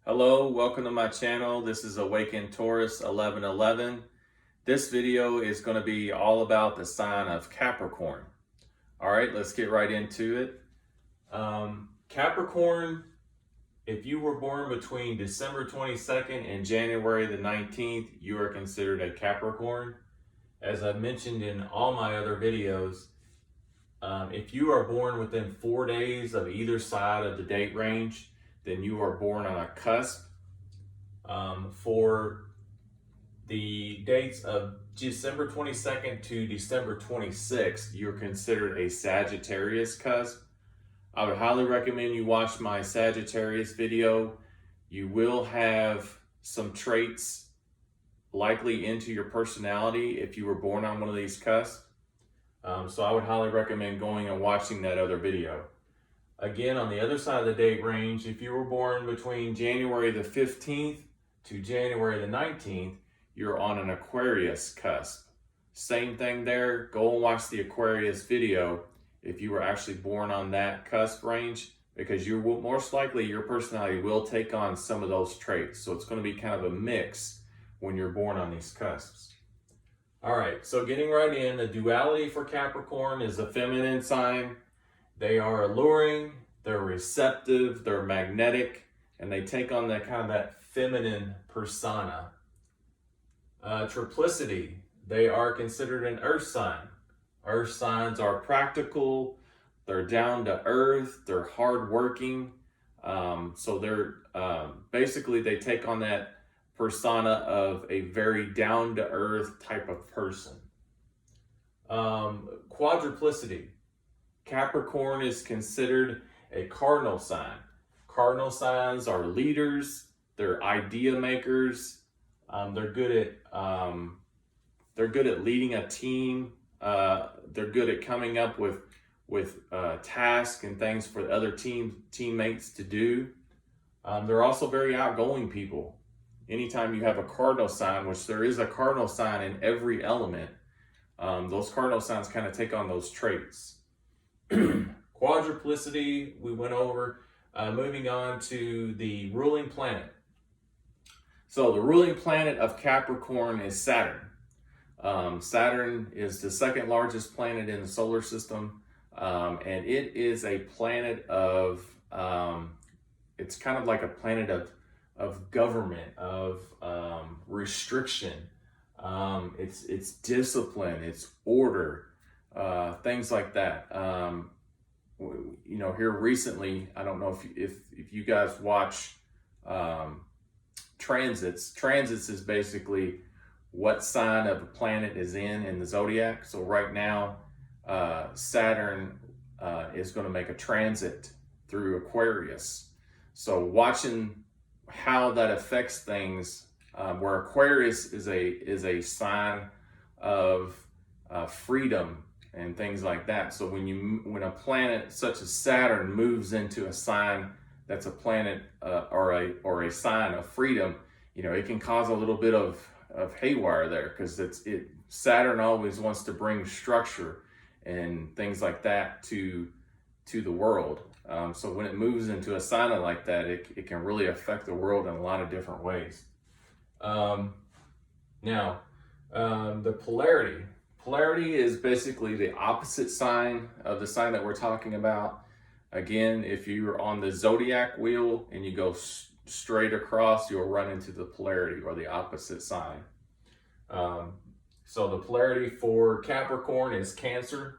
Hello, welcome to my channel. This is Awakened Taurus 1111. This video is going to be all about the sign of Capricorn. All right, let's get right into it. Capricorn, if you were born between December 22nd and January the 19th, you are considered a Capricorn. As I've mentioned in all my other videos, if you are born within 4 days of either side of the date range, then you are born on a cusp. For the dates of December 22nd to December 26th, you're considered a Sagittarius cusp. I would highly recommend you watch my Sagittarius video. You will have some traits likely into your personality if you were born on one of these cusps. So I would highly recommend going and watching that other video. Again, on the other side of the date range, if you were born between January the 15th to January the 19th, you're on an Aquarius cusp. Same thing there. Go and watch the Aquarius video if you were actually born on that cusp range, because you will most likely, your personality will take on some of those traits. So it's going to be kind of a mix when you're born on these cusps. All right, so getting right in, the duality for Capricorn is a feminine sign. They are alluring, they're receptive, they're magnetic, and they take on that kind of that feminine persona. Triplicity, they are considered an earth sign. Earth signs are practical, they're down to earth, they're hardworking. So they're basically, they take on that persona of a very down to earth type of person. Quadruplicity. Capricorn is considered a cardinal sign. Cardinal signs are leaders, they're idea makers, they're good at leading a team, they're good at coming up with tasks and things for the other teammates to do. They're also very outgoing people. Anytime you have a cardinal sign, which there is a cardinal sign in every element, those cardinal signs kind of take on those traits. Quadruplicity, we went over. Moving on to the ruling planet. So the ruling planet of Capricorn is Saturn. Saturn is the second largest planet in the solar system, and it is a planet of, it's kind of like a planet of government, of restriction. It's discipline, it's order. Things like that. You know, here recently, I don't know if you guys watch transits. Transits is basically what sign of a planet is in the zodiac. So right now, Saturn is going to make a transit through Aquarius. So watching how that affects things, where Aquarius is a sign of freedom and things like that. So when a planet such as Saturn moves into a sign that's a planet or a sign of freedom, you know, it can cause a little bit of haywire there, because Saturn always wants to bring structure and things like that to the world. So when it moves into a sign like that, it can really affect the world in a lot of different ways. Now, the polarity. Polarity is basically the opposite sign of the sign that we're talking about. Again, if you're on the zodiac wheel and you go straight across, you'll run into the polarity or the opposite sign. So the polarity for Capricorn is Cancer.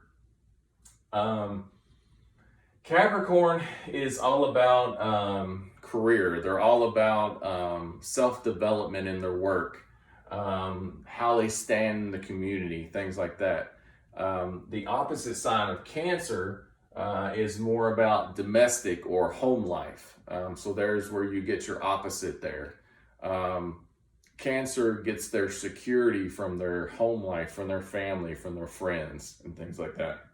Capricorn is all about career. They're all about self-development in their work. How they stand in the community, things like that. The opposite sign of Cancer is more about domestic or home life. So there's where you get your opposite there. Cancer gets their security from their home life, from their family, from their friends, and things like that.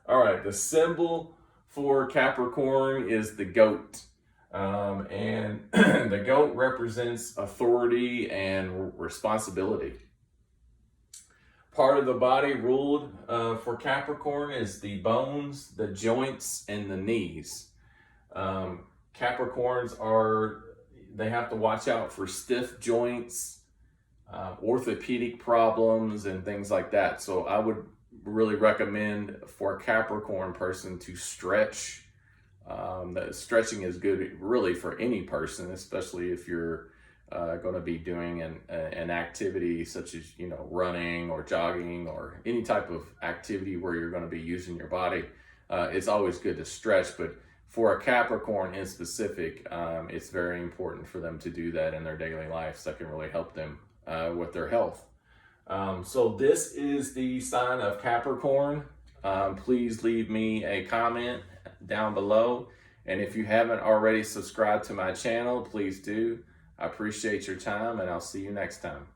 All right, the symbol for Capricorn is the goat. And the goat represents authority and responsibility. Part of the body ruled for Capricorn is the bones, the joints, and the knees. Capricorns they have to watch out for stiff joints, orthopedic problems, and things like that. So I would really recommend for a Capricorn person to stretch. That stretching is good really for any person, especially if you're going to be doing an activity such as, you know, running or jogging or any type of activity where you're going to be using your body. It's always good to stretch, but for a Capricorn in specific, it's very important for them to do that in their daily lives. That can really help them with their health. So this is the sign of Capricorn. Please leave me a comment down below. And if you haven't already subscribed to my channel, please do. I appreciate your time, and I'll see you next time.